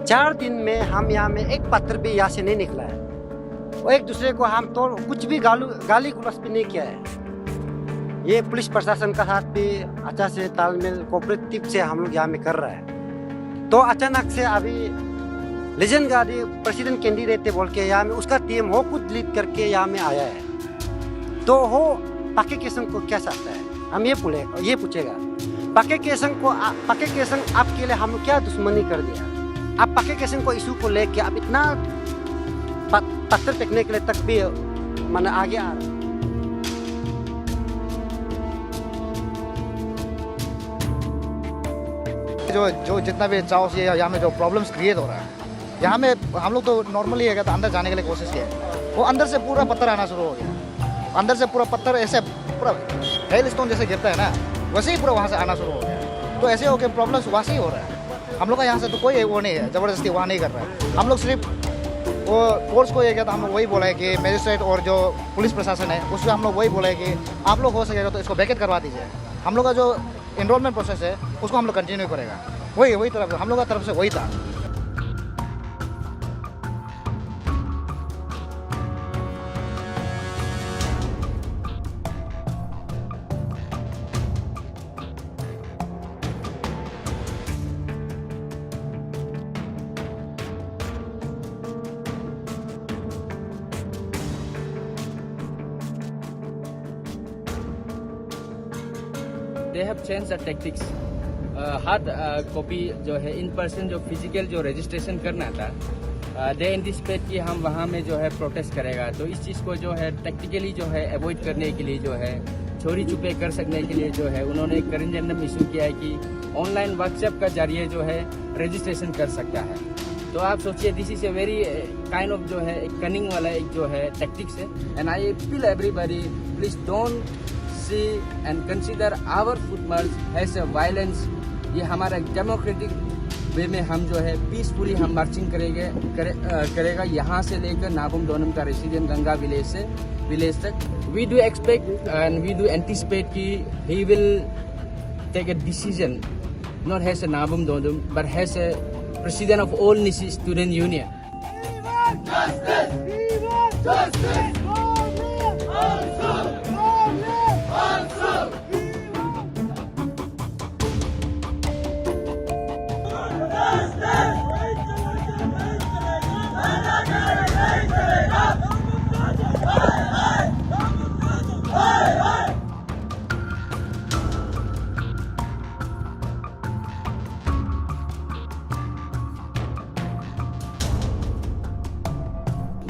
4 दिन में हम यहाँ में एक पत्थर भी यहाँ से नहीं निकला है और एक दूसरे को हम तो कुछ भी गाली गलौज भी नहीं किया है। ये पुलिस प्रशासन का साथ भी अच्छा से तालमेल कोऑपरेटिव से हम लोग यहाँ में कर रहा है। तो अचानक से अभी लेजेंड गाड़ी प्रेसिडेंट कैंडिडेट बोल के यहाँ में उसका टीम हो खुद लीड करके यहाँ में आया है। तो हो पाके केसंग को क्या चाहता है, हम ये पूछेगा पाके केसंग आपके लिए हम क्या दुश्मनी कर दिया। आप पाके केसंग को इशू को लेके आप इतना पत्थर फेंकने के लिए तक भी माने आगे आ रहे। जो जितना भी चाओ ये यहाँ में जो प्रॉब्लम्स क्रिएट हो रहा है, यहाँ में हम लोग तो नॉर्मली है तो अंदर जाने के लिए कोशिश किया, वो अंदर से पूरा पत्थर आना शुरू हो गया। अंदर से पूरा पत्थर ऐसे पूरा हेल स्टोन जैसे गिरता है ना, वैसे ही पूरा वहाँ से आना शुरू हो गया। तो ऐसे हो गए प्रॉब्लम्स वहाँ से ही हो रहा है। हम लोग का यहाँ से तो कोई वो नहीं है, ज़बरदस्ती वहाँ नहीं कर रहा है। हम लोग सिर्फ वो कोर्ट्स को ये कहता, हम लोग वही बोला है कि मजिस्ट्रेट और जो पुलिस प्रशासन है उससे हम लोग वही बोला है कि आप लोग हो सकेगा तो इसको वैकेट करवा दीजिए। हम लोग का जो एनरोलमेंट प्रोसेस है उसको हम लोग कंटिन्यू करेगा। वही तरफ हम लोग का तरफ से वही था। They have changed the tactics. Hard copy जो है इन पर्सन जो फिजिकल जो रजिस्ट्रेशन करना था, दे एंटिसिपेट कि हम वहाँ में जो है प्रोटेस्ट करेगा। तो इस चीज़ को जो है टैक्टिकली जो है अवॉइड करने के लिए जो है चोरी छुपे कर सकने के लिए जो है उन्होंने एक करेंडम इशू किया है कि ऑनलाइन व्हाट्सएप का जरिए जो है रजिस्ट्रेशन कर सकता है। तो आप सोचिए this is a very kind of जो है एक कनिंग वाला एक जो है टैक्टिक्स है। And I appeal everybody please don't see and consider our foot march as a violence. ये हमारा डेमोक्रेटिक वे में हम जो है पीसफुली हम मार्चिंग करेगा यहाँ से लेकर नाबम दोनम का रेसिडेंट गंगा विलेज तक। We do expect and we do anticipate कि he will take a decision not has a Nabam Donam but has a president of all Nisi Student Union.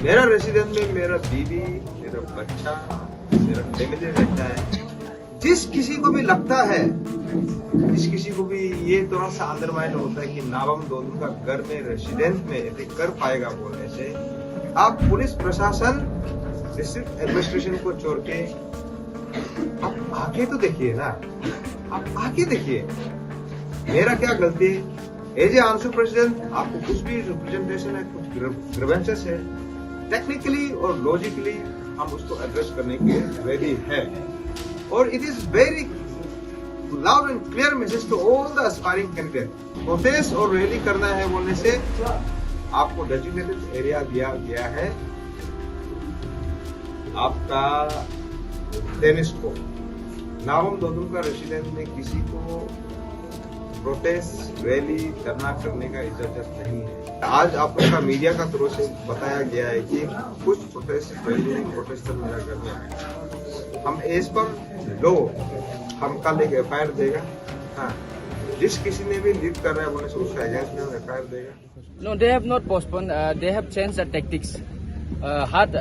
मेरा रेसिडेंट में मेरा बीवी, मेरा बच्चा, मेरा फैमिली रहता है। जिस किसी को भी लगता है, जिस किसी को भी ये थोड़ा सा अंडरमाइन होता है कि नाबम दोनों का घर में रेसिडेंट में अटैक कर पाएगा बोलने से, आप पुलिस प्रशासन डिस्ट्रिक्ट एडमिनिस्ट्रेशन को छोड़ के आप आके तो देखिए ना, आप आके देखिए मेरा क्या गलती है। एज ए आंसू प्रेसिडेंट आपको कुछ भी रिप्रेजेंटेशन है, कुछ ग्रीवेंसेस है, टेक्निकली और लॉजिकली हम उसको एड्रेस करने के लिए रेडी है। और it is very loud and clear message to all the aspiring candidate, protest और रैली करना है बोलने से आपको डेजिग्नेटेड एरिया दिया गया है, आपका टेनिस को। नाबम दोनों का रेसिडेंट में किसी को प्रोटेस्ट रैली धरना करने का इजाजत नहीं है। आज आप लोग का मीडिया का थ्रू से बताया गया है कि कुछ प्रोटेस्ट रैली प्रोटेस्टर मेरा घर में आए, हम एज पर लो हम कल एक FIR देगा। हाँ, जिस किसी ने भी लीड कर रहा है बोले उसका एजेंट में हम FIR देगा। No, they have not postponed. They have changed the tactics. Hard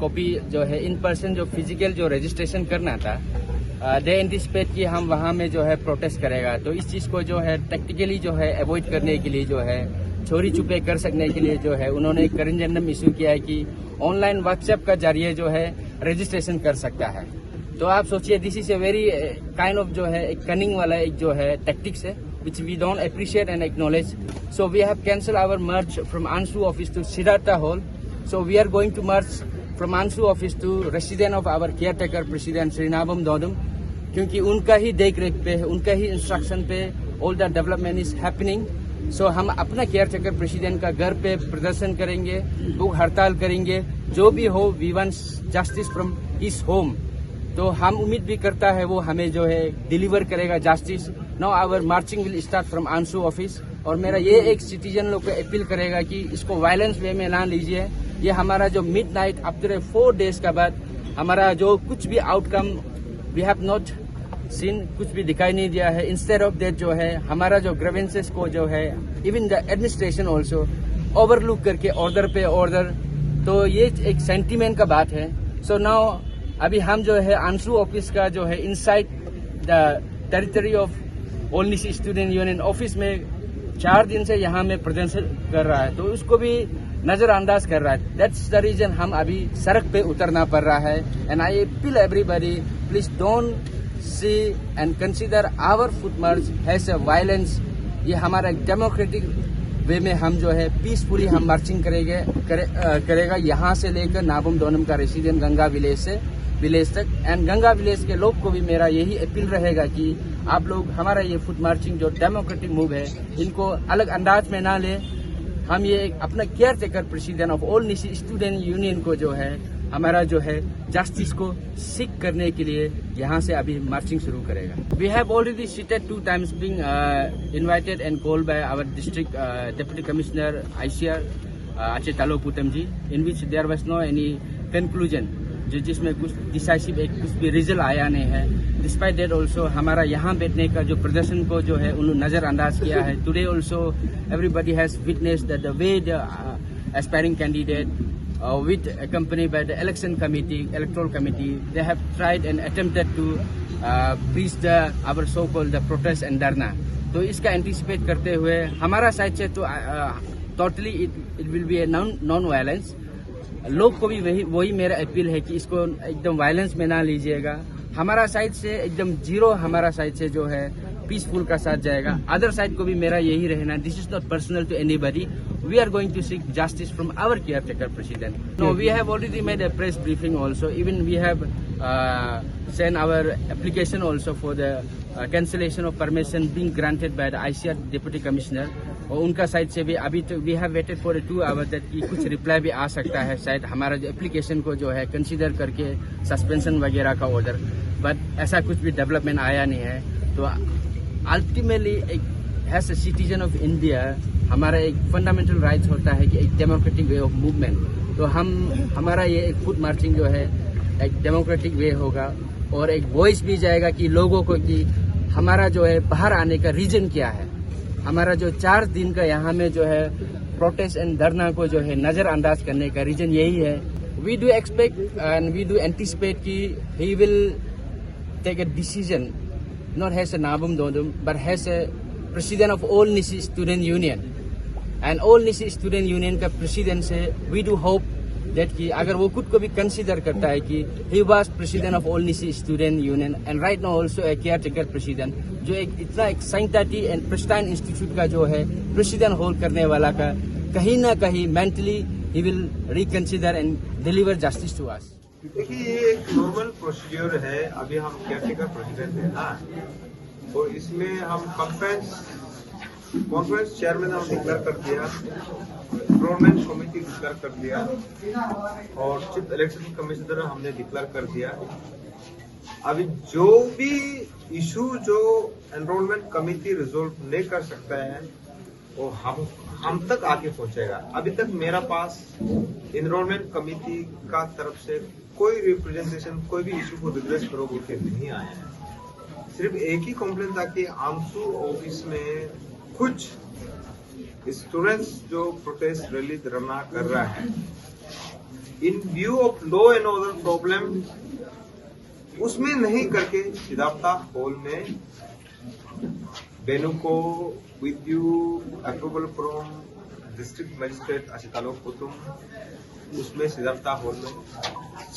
copy जो है इन पर्सन जो फिजिकल जो रजिस्ट्रेशन करना था, दे एंटिसिपेट कि हम वहाँ में जो है प्रोटेस्ट करेगा। तो इस चीज़ को जो है टैक्टिकली जो है अवॉइड करने के लिए जो है चोरी छुपे कर सकने के लिए जो है उन्होंने एक करेंडम इशू किया है कि ऑनलाइन व्हाट्सएप का जरिए जो है रजिस्ट्रेशन कर सकता है। तो आप सोचिए this is a very kind of जो है एक कनिंग वाला एक जो है टैक्टिक्स है which we don't appreciate and acknowledge. So we have cancelled our merge from Ansu office to Siddhartha Hall. So we are going to merge from Ansu office to resident of our caretaker president Sri Nabam Dodum, क्योंकि उनका ही देख रेख पे, उनका ही instruction पे all the development is happening. सो हम अपना care taker president का घर पे प्रदर्शन करेंगे, भूख हड़ताल करेंगे, जो भी हो। We want justice from his home. तो हम उम्मीद भी करता है वो हमें जो है डिलीवर करेगा justice. Now our marching will start from आंसू ऑफिस। और मेरा ये एक सिटीजन लोग को अपील करेगा कि इसको वायलेंस वे में ना लीजिए। ये हमारा जो मिडनाइट आफ्टर 4 days का बाद हमारा जो कुछ भी outcome we have not seen, कुछ भी दिखाई नहीं दिया है। इंस्टेड ऑफ दैट जो है हमारा जो ग्रीवेंसेस को जो है even the administration also overlook करके ऑर्डर पे ऑर्डर, तो ये एक सेंटीमेंट का बात है। सो नाउ अभी हम जो है आंसू ऑफिस का जो है inside the territory of all Nyishi student union office में 4 दिन से यहाँ में प्रदर्शन कर रहा है, तो उसको भी नजरअंदाज कर रहा है। दैट्स द रीजन हम अभी सड़क पे उतरना पड़ रहा है। And I appeal everybody, please don't see and consider our foot march has a violence. ये हमारा डेमोक्रेटिक वे में हम जो है पीसफुली हम मार्चिंग करेगा यहाँ से लेकर नाबम दोनम का रेसिडेंट गंगा विलेज तक। एंड गंगा विलेज के लोग को भी मेरा यही अपील रहेगा कि आप लोग हमारा ये फुट मार्चिंग जो डेमोक्रेटिक मूव है इनको अलग अंदाज में ना ले। हम ये एक अपना care taker president of all Nyishi student union को जो है हमारा जो है जस्टिस को सीख करने के लिए यहाँ से अभी मार्चिंग शुरू करेगा। We have already seated 2 times being invited and called by our district deputy commissioner ICR Ache Talopotam ji, in which there was no any conclusion, जिसमें कुछ डिसाइसिव एक कुछ भी रिजल्ट आया नहीं है। डिस्पाइट दैट ऑल्सो हमारा यहाँ बैठने का जो प्रदर्शन को जो है उन्होंने नजरअंदाज किया है। Today also everybody has witness that the way the aspiring candidate with accompanied by the electoral committee, they have tried and attempted to breach our so-called the protest and dharna. तो इसका एंटिसिपेट करते हुए हमारा side से तो totally it will be a non violence. लोग को भी वही मेरा अपील है कि इसको एकदम वायलेंस में ना लीजिएगा। हमारा साइड से एकदम जीरो, हमारा साइड से जो है पीसफुल का साथ जाएगा। अदर साइड को भी मेरा यही रहना, this is not personal to anybody. We are going to seek justice from our caretaker president. No, we have already made a press briefing also. Even we have sent our application also for the cancellation of permission being granted by the ICR deputy commissioner. और उनका side से भी अभी तो we have waited for 2 hours that कि कुछ reply भी आ सकता है शायद हमारा जो एप्लीकेशन को जो है कंसीडर करके सस्पेंशन वगैरह का ऑर्डर, बट ऐसा कुछ भी डेवलपमेंट आया नहीं है। तो अल्टीमेटली एक has a citizen of India हमारा एक फंडामेंटल राइट्स होता है कि एक डेमोक्रेटिक वे ऑफ मूवमेंट। तो हमारा ये एक फुट मार्चिंग जो है एक डेमोक्रेटिक वे होगा और एक वॉइस भी जाएगा कि लोगों को कि हमारा जो है बाहर आने का रीजन क्या है। हमारा जो 4 दिन का यहाँ में जो है प्रोटेस्ट एंड धरना को जो है नजरअंदाज करने का रीजन यही है। We do expect and we do anticipate कि he will take a decision not has a Nabam Dodam but has a president of all Nyishi student union. And all Nyishi student union का प्रेसिडेंट से वी डू होप दैट कि अगर वो खुद को भी consider करता है कि he was president of all Nyishi student union and right now also a care taker president, जो एक इतना एक साइंटिफिक एंड प्रेस्टाइन इंस्टीट्यूट का जो है प्रेसिडेंट होल्ड करने वाला का कहीं ना कहीं मेंटली ही will reconsider and deliver justice to us. देखिए ये एक नॉर्मल प्रोसीजर है। अभी हम केयर टेकर प्रेसिडेंट है ना, तो इसमें हम कॉन्फ्रेंस चेयरमैन हम डिक्लेयर कर दिया, गवर्नमेंट कमेटी डिक्लेयर कर दिया और चीफ इलेक्शन कमिश्नर हमने डिक्लेयर कर दिया। अभी जो भी इशू जो एनरोलमेंट कमेटी रिजोल्व नहीं कर सकता है वो हम तक आके पहुंचेगा। अभी तक मेरा पास एनरोलमेंट कमेटी का तरफ से कोई रिप्रेजेंटेशन कोई भी इशू को रिड्रेस करो बोल के नहीं आया है। सिर्फ एक ही कंप्लेंट था कि आंसू ऑफिस में कुछ स्टूडेंट्स जो प्रोटेस्ट रैली धरना कर रहा है, in view of law and order problem उसमें नहीं करके सिद्धार्था हॉल में वेन्यू को with you approval from district magistrate तालोपुतम उसमें सिद्धार्था हॉल में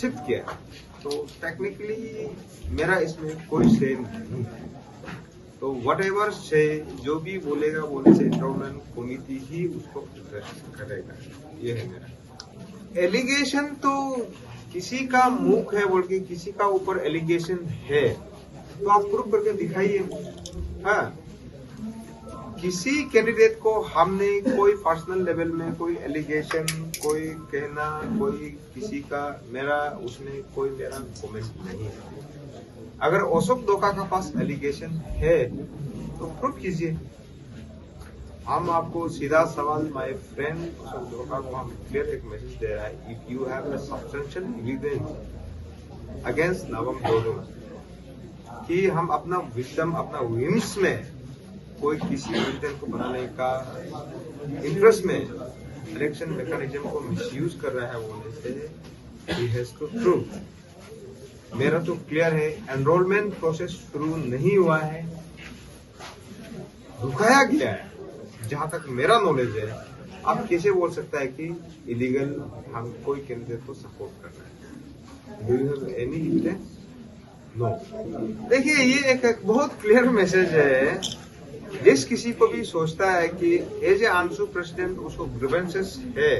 शिफ्ट किया। तो टेक्निकली मेरा इसमें कोई से नहीं है। तो वट एवर से जो भी बोलेगा बोलने से एनरोलमेंट कमेटी ही उसको करेगा। ये है मेरा एलिगेशन। तो किसी का मुख है बोल के किसी का ऊपर एलिगेशन है तो आप प्रूव करके दिखाइए। हाँ, किसी कैंडिडेट को हमने कोई पर्सनल लेवल में कोई एलिगेशन, कोई कहना, कोई किसी का मेरा उसमें कोई मेरा कमेंट नहीं है। अगर अशोक डोका का पास एलिगेशन है तो प्रूव कीजिए। हम आपको सीधा सवाल, माय फ्रेंड अशोक डोका को हम क्लियर एक मैसेज दे रहा है, if you have a substantial evidence against Nabam Dodum कि हम अपना विजडम, अपना विम्स में कोई किसी प्रेसिडेंट को बनाने का इंटरेस्ट में इलेक्शन मैकेनिज्म को मिसयूज कर रहा है बोलने से ही हैज टू प्रूव। मेरा तो क्लियर है, एनरोलमेंट प्रोसेस शुरू नहीं हुआ है, रुकाया गया है। जहां तक मेरा नॉलेज है, आप कैसे बोल सकता है कि इलीगल हम कोई कैंडिडेट को सपोर्ट कर रहे हैं? Do you have any evidence? No. देखिए, ये एक बहुत क्लियर मैसेज है। जिस किसी को भी सोचता है कि एज ए आंसू प्रेसिडेंट उसको ग्रीवेंसेस है,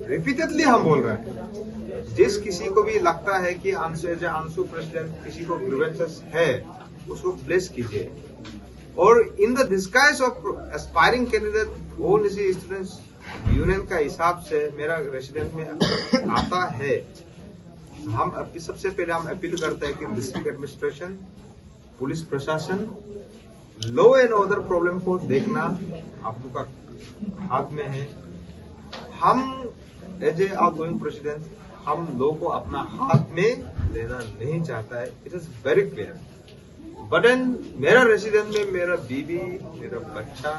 रिपीटेडली हम बोल रहे हैं, जिस किसी को भी लगता है कि एज ए आंसू प्रेसिडेंट किसी को ग्रीवेंसेस है, उसको प्लेस कीजिए। और in the disguise of aspiring candidate all students union का हिसाब से मेरा रेसिडेंट में आता है। हम सबसे पहले हम अपील करते हैं कि डिस्ट्रिक्ट एडमिनिस्ट्रेशन, पुलिस प्रशासन, लॉ एंड ऑर्डर प्रॉब्लम को देखना आप लोग का हाथ में है। हम एज ए आउटगोइंग प्रेसिडेंट हम लॉ को अपना हाथ में लेना नहीं चाहता है। It is very clear. Button मेरा रेसिडेंट में मेरा बीवी, मेरा बच्चा,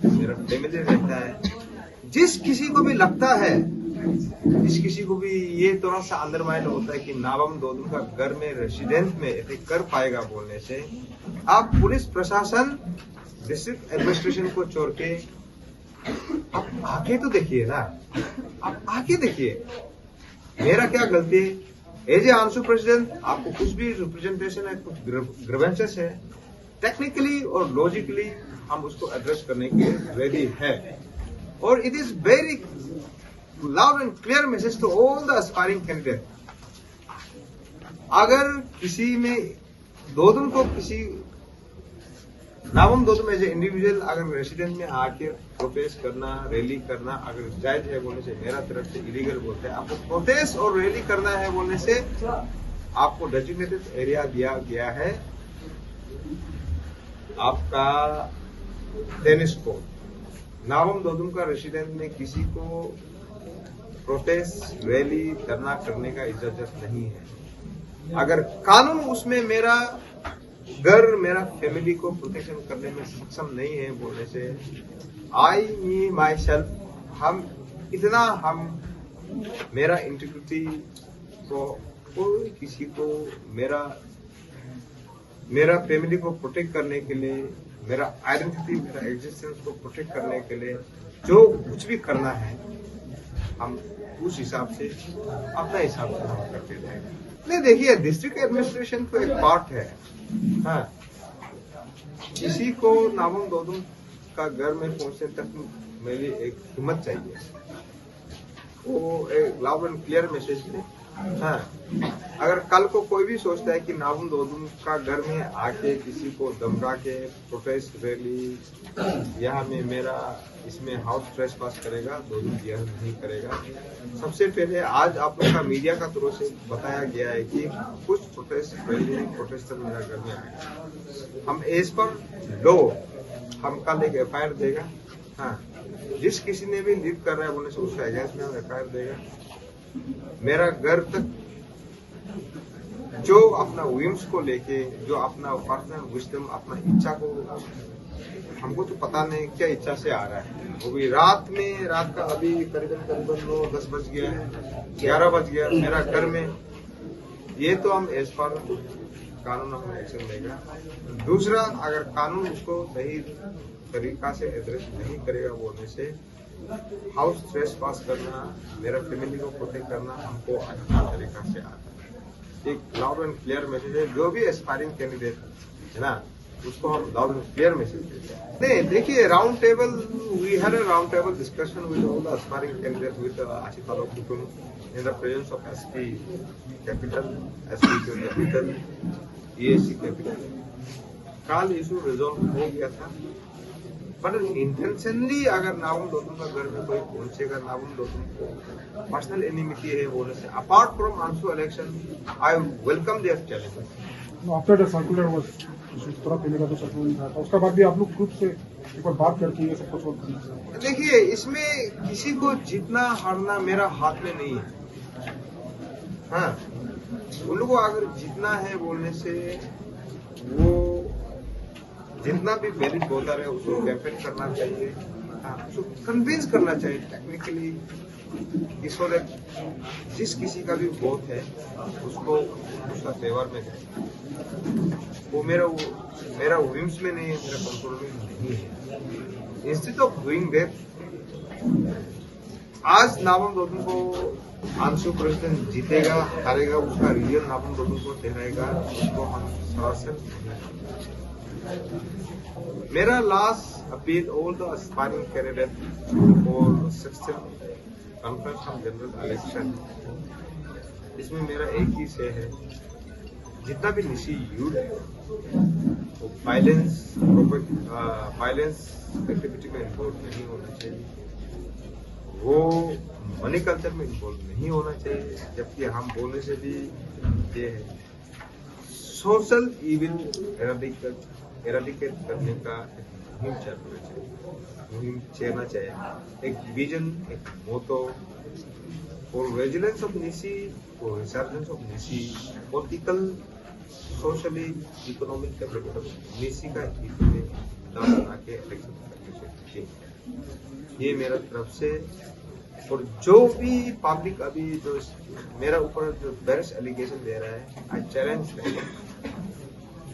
मेरा फैमिली रहता है। जिस किसी को भी लगता है, जिस किसी को भी ये थोड़ा सा अंडरमाइन होता है कि नाबम दोदुम का घर में रेसिडेंट में इफेक्ट कर पाएगा बोलने से, आप पुलिस प्रशासन, डिस्ट्रिक्ट एडमिनिस्ट्रेशन को छोड़ के आप आके तो देखिए ना, आप आके देखिए मेरा क्या गलती है। एज ए आंसू प्रेसिडेंट आपको कुछ भी रिप्रेजेंटेशन है, कुछ ग्रीवेंसेस है, टेक्निकली और लॉजिकली हम उसको एड्रेस करने के रेडी है। और it is very loud and clear message to all the aspiring candidates। अगर किसी में दोदुम को किसी Nabam Dodum as a individual अगर रेसिडेंट में आके प्रोटेस्ट करना, रैली करना अगर जायज है बोलने से, मेरा तरफ से इलीगल बोलते हैं। आपको प्रोटेस्ट और रैली करना है बोलने से आपको डेजिग्नेटेड एरिया दिया गया है, आपका टेनिस कोर्ट। नाबम दोदुम का रेसिडेंट में किसी को प्रोटेस्ट, रैली, धरना करने का इजाजत नहीं है। अगर कानून उसमें मेरा घर, मेरा फैमिली को प्रोटेक्शन करने में सक्षम नहीं है बोलने से, आई मी माई सेल्फ, हम मेरा इंटीग्रिटी को कोई किसी को मेरा फैमिली को प्रोटेक्ट करने के लिए, मेरा आइडेंटिटी, मेरा एग्जिस्टेंस को प्रोटेक्ट करने के लिए जो कुछ भी करना है, हम उस हिसाब से अपना हिसाब से हम करते जाएंगे। नहीं, देखिए, डिस्ट्रिक्ट एडमिनिस्ट्रेशन तो एक पार्ट है। हाँ, किसी को नाबम दोदुम का घर में पहुंचने तक मेरी एक हिम्मत चाहिए, वो एक लाउड एंड क्लियर मैसेज है। हाँ, अगर कल को कोई भी सोचता है कि नाबम दोदुम का घर में आके किसी को धमका के प्रोटेस्ट, रैली यहाँ में मेरा इसमें हाउस ट्रेस पास करेगा, दोदुम यह नहीं करेगा। सबसे पहले आज आप लोग का मीडिया का तरफ से बताया गया है कि कुछ प्रोटेस्ट, रैली, प्रोटेस्टर मेरा घर में आएगा। हम एज पर लॉ हम कल एक FIR देगा। हाँ, जिस किसी ने भी लीड कर रहा है बोलने से उसका अगेंस्ट में हम FIR देगा। मेरा घर तक जो अपना विम्स को लेके, जो अपना पर्सनल विजडम, अपना इच्छा को, हमको तो पता नहीं क्या इच्छा से आ रहा है, वो भी रात का अभी करीबन 9-10 बज गया है, 11 बज गया मेरा घर में। ये तो हम एज पर कानून हम एक्शन लेगा। दूसरा, अगर कानून उसको सही तरीका से एड्रेस नहीं करेगा बोलने से, हाउस स्ट्रेस पास करना, मेरा फैमिली को प्रोटेक्ट करना हमको अच्छा तरीका से आता है। एक लाउड एंड क्लियर मैसेज है, जो भी एस्पायरिंग कैंडिडेट है ना, उसको हम लाउड एंड क्लियर मैसेज देते हैं। नहीं, देखिए, round table, we had a round table discussion with all the aspiring candidate with Asif Alok कुटुम in the presence of SP capital, SP capital, EAC capital. कल इशू रिजॉल्व हो गया था। बट इंटेंशनली अगर नावम दोतुम का घर में कोई पहुंचेगा, नावम दोतुम को पर्सनल एनिमिटी है बोलने से, अपार्ट फ्रॉम आंसू election, I welcome their challenge. After the circular was थोड़ा पहले का जो सर्कुलर था उसके बाद भी आप लोग ग्रुप से एक बार बात करके ये सब कुछ सोल्व करना। देखिए, इसमें किसी को जीतना हारना मेरा हाथ में नहीं है। हाँ, उन लोगों को अगर जीतना है बोलने से, वो जितना भी वैलिड वोटर है उसको कैंपेन करना चाहिए, उसको कन्विंस करना चाहिए टेक्निकली, इसको जिस किसी का भी वोट है उसको उसका फेवर में जाए। वो मेरा विम्स में नहीं है, मेरा कंट्रोल में नहीं है। इंस्टेड ऑफ डूइंग दैट, आज नावम दोतुम को आंसू प्रेसिडेंट जीतेगा हारेगा उसका रीजन नावम दोतुम को ठहराएगा, उसको हम सरासर मेरा last appeal all the aspiring candidate for 16th conference of general election, इसमें मेरा एक ही से है, जितना भी निशी यूथ है वो वायलेंस एक्टिविटी में इन्वॉल्व नहीं होना चाहिए, वो मनी कल्चर में इन्वॉल्व नहीं होना चाहिए। जबकि हम बोलने से भी ये है सोशल इविल एराडिकेट करने का एक मुहिम चलना चाहिए, एक विजन, एक मोटो फॉर रेजिलेंस ऑफ निसी, फॉर रिसर्जेंस ऑफ निसी, political, socially, economic development of निसी का हित में न बना के इलेक्शन करने चाहिए। ये मेरा तरफ से। और जो भी पब्लिक अभी जो मेरा ऊपर जो बेरस एलिगेशन दे रहा है, आई चैलेंज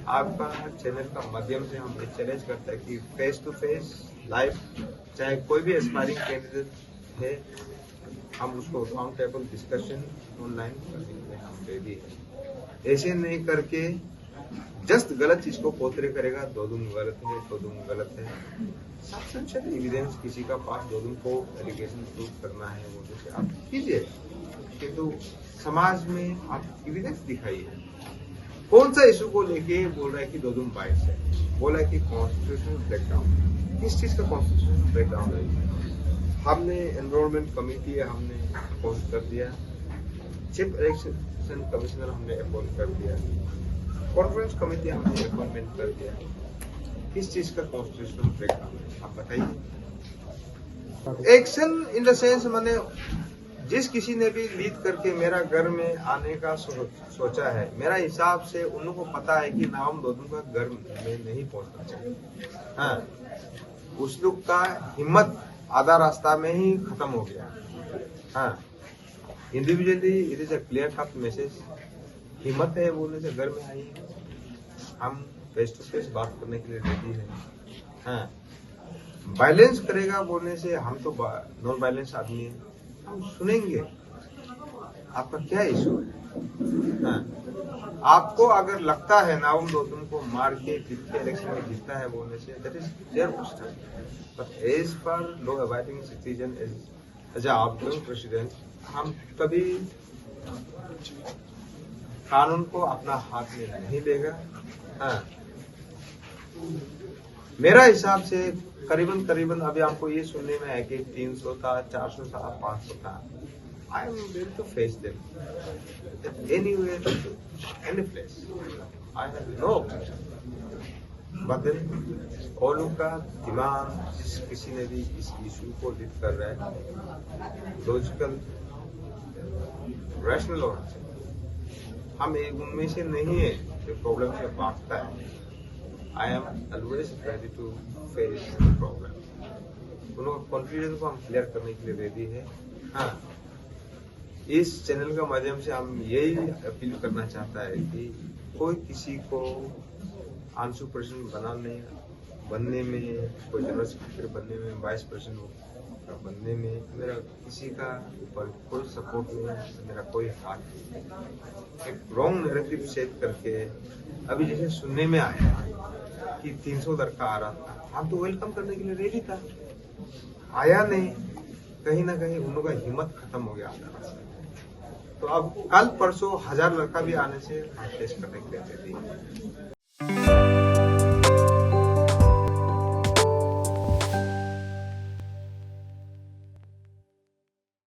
आपका चैनल का माध्यम से हम ये चैलेंज करते हैं कि फेस टू फेस लाइव, चाहे कोई भी एस्पायरिंग कैंडिडेट है, हम उसको राउंड टेबल डिस्कशन ऑनलाइन करने के लिए हम रेडी है। ऐसे नहीं करके जस्ट गलत चीज को पोतरे करेगा, दोदुम गलत है, दोदुम गलत है। सब्सटेंशियल एविडेंस किसी का पास दोदुम को एलिगेशन प्रूव करना है वो जैसे आप कीजिए, किंतु समाज में आप एविडेंस दिखाइए। कौन सा इशू को लेके बोल रहा है कि दोदुम बाइस है, बोला है कि कॉन्स्टिट्यूशनल ब्रेकडाउन, किस चीज का कॉन्स्टिट्यूशनल ब्रेकडाउन है? हमने एनरोलमेंट कमेटी हमने अपॉइंट कर दिया, चीफ इलेक्शन कमिश्नर हमने अपॉइंट कर दिया, कॉन्फ्रेंस कमेटी हमने अपॉइंटमेंट कर दिया, किस चीज का कॉन्स्टिट्यूशनल ब्रेकडाउन है आप बताइए। एक्शन इन द सेंस मैंने जिस किसी ने भी लीड करके मेरा घर में आने का सोचा है, मेरा हिसाब से उन लोगों को पता है कि नावम दोदुम का घर में नहीं पहुंचना चाहिए। हाँ, उस लोग का हिम्मत आधा रास्ता में ही खत्म हो गया। हाँ, individually it is a clear cut message, हिम्मत है बोलने से घर में आइए, हम फेस टू फेस बात करने के लिए रेडी है। हाँ, वायलेंस करेगा बोलने से, हम तो नॉन वायलेंस आदमी है, हम सुनेंगे आपका क्या इशू है। हाँ, आपको अगर लगता है नावम दोदुम को मार के इलेक्शन में जीतता है बोलने से, that is their question, but as per law abiding citizen as a outgoing president, हम कभी कानून को अपना हाथ में नहीं लेगा। हाँ, मेरा हिसाब से करीबन अभी आपको ये सुनने में है कि 300 था, 400 था, 500 था। I am will to face them anywhere, any place, I have no objection. But then और का दिमाग, जिस किसी ने भी इस इशू को लीड कर रहा है, लॉजिकल रैशनल होना चाहिए। हम एक उनमें से नहीं है जो प्रॉब्लम से भागता है। I am always ready to face the problem. उन कॉन्फ्यूजन को हम क्लियर करने के लिए रेडी है। हाँ, इस चैनल के माध्यम से हम यही अपील करना चाहता है कि कोई किसी को आंसू प्रेसिडेंट बनने में, कोई जनरल सेक्रेटरी बनने में, वाइस प्रेसिडेंट बनने में मेरा किसी का ऊपर कोई सपोर्ट नहीं है, मेरा कोई हाथ नहीं। एक रॉन्ग नैरेटिव सेट करके अभी जैसे सुनने में आया कि 300 लड़का आ रहा था, हम तो वेलकम करने के लिए रेडी था, आया नहीं, कहीं ना कहीं उन लोगों का हिम्मत खत्म हो गया। तो अब कल परसों 1000 लड़का भी आने से हम टेस्ट करने के लिए रेडी।